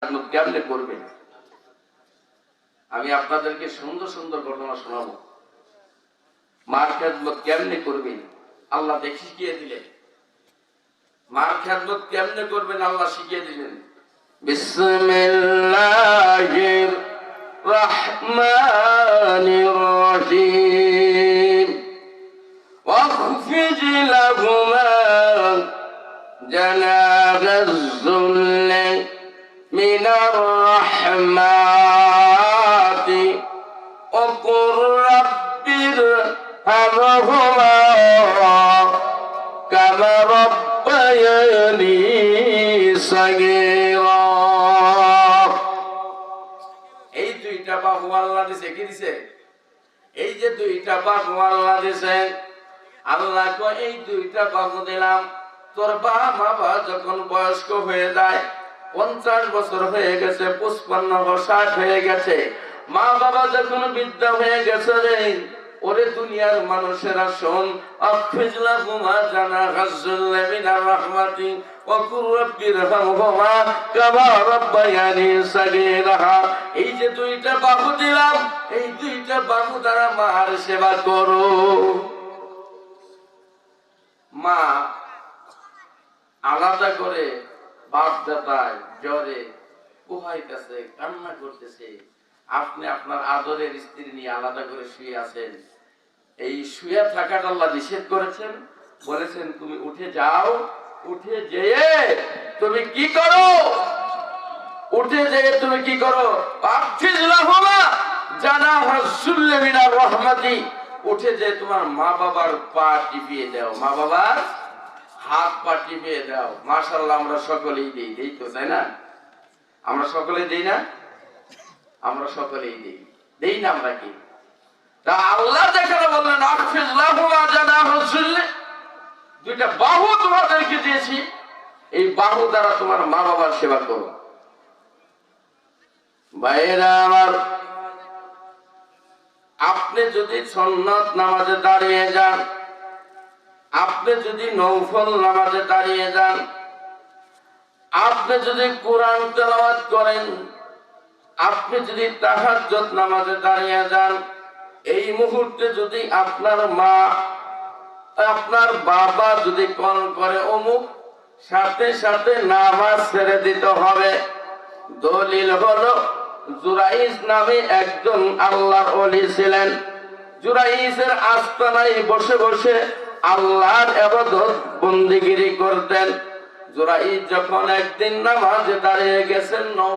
কেমনে করবেন। আমি আপনাদেরকে সুন্দর সুন্দর ঘটনা শোনাবো। মার খেদমত কেমনে করবেন আল্লাহ শিখিয়ে দিলেন। মার খেদমত কেমনে করবেন আল্লাহ শিখিয়ে দিলেন। বিসমিল্লাহির রহমানির রহিম। واخفض لهما جناح الذل من الرحمة وقل رب ارحمهما كما ربياني صغيرا। এই দুইটা বাহু আল্লাহ দিছে, কি দিছে? এই যে দুইটা বাহু আল্লাহ দিছে, আল্লাহ কো এই দুইটা বাহু দিলাম, তোর বাবা যখন বয়স্ক হয়ে যায়, 50 বছর হয়ে গেছে, 55 60 হয়ে গেছে, মা বাবা যখন বৃদ্ধা হয়ে গেছে রে, ওরে দুনিয়ার মানুষেরা শোন, আফিজলা হুমা জানা গাজ্জুল্লা মিনার রাহমাতি ওয়া কুর রাব্বিরহামহুমা কামা রাব্বায়ানি সাগীরা। এই যে দুইটা বাহু দিলাম, এই দুইটা বাহু দ্বারা মার সেবা করো। মা আলাদা করে বাপ দাদায় জ্বরে কুহাইতেছে, কান্না করতেছে, আপনি আপনার আদরের স্ত্রী নিয়ে আলাদা করে শুয়ে আছেন। এই শুয়ে থাকাটা আল্লাহ নিষেধ করেছেন, বলেছেন তুমি উঠে যাও, উঠে যেয়ে তুমি কি করো, উঠে যেয়ে তুমি কি করো, উঠে যে তোমার মা বাবার পা টিপিয়ে দাও, মা বাবার হাত পা টিপিয়ে দাও। মাশাআল্লাহ আমরা সকলেই দিই, দেই তো, তাই না? আমরা সকলে দেই না? আমরা সকলেই দেই, দেই না আমরা কি? তা আল্লাহ যেখানে বললেন আফিজ লাহুমা জানাহুল যুল্লি, দুইটা বাহু তোমাদেরকে দিয়েছি, এই বাহু দ্বারা তোমার মা বাবার সেবা করো। ভাইরা আমার, আপনি যদি সুন্নাত নামাজে দাঁড়িয়ে যান, আপনি যদি নফল নামাজে দাঁড়িয়ে যান, আপনি যদি কোরআন তেলাওয়াত করেন, আপনি যদি তাহাজ্জুদ নামাজে দাঁড়িয়ে যান, এই মুহূর্তে যদি আপনার মা আপনার বাবা যদি কল করে অমুক, সাথে সাথে নামাজ ছেড়ে দিতে হবে। দলিল হলো জুরাইজ নামে একজন আল্লাহর ওলি ছিলেন। জুরাইজের আস্তানায় বসে বসে আল্লাহর ইবাদত বন্দেগিরি করতেন। জুরাইজ যখন একদিন নামাজে দাঁড়িয়ে গেছেন,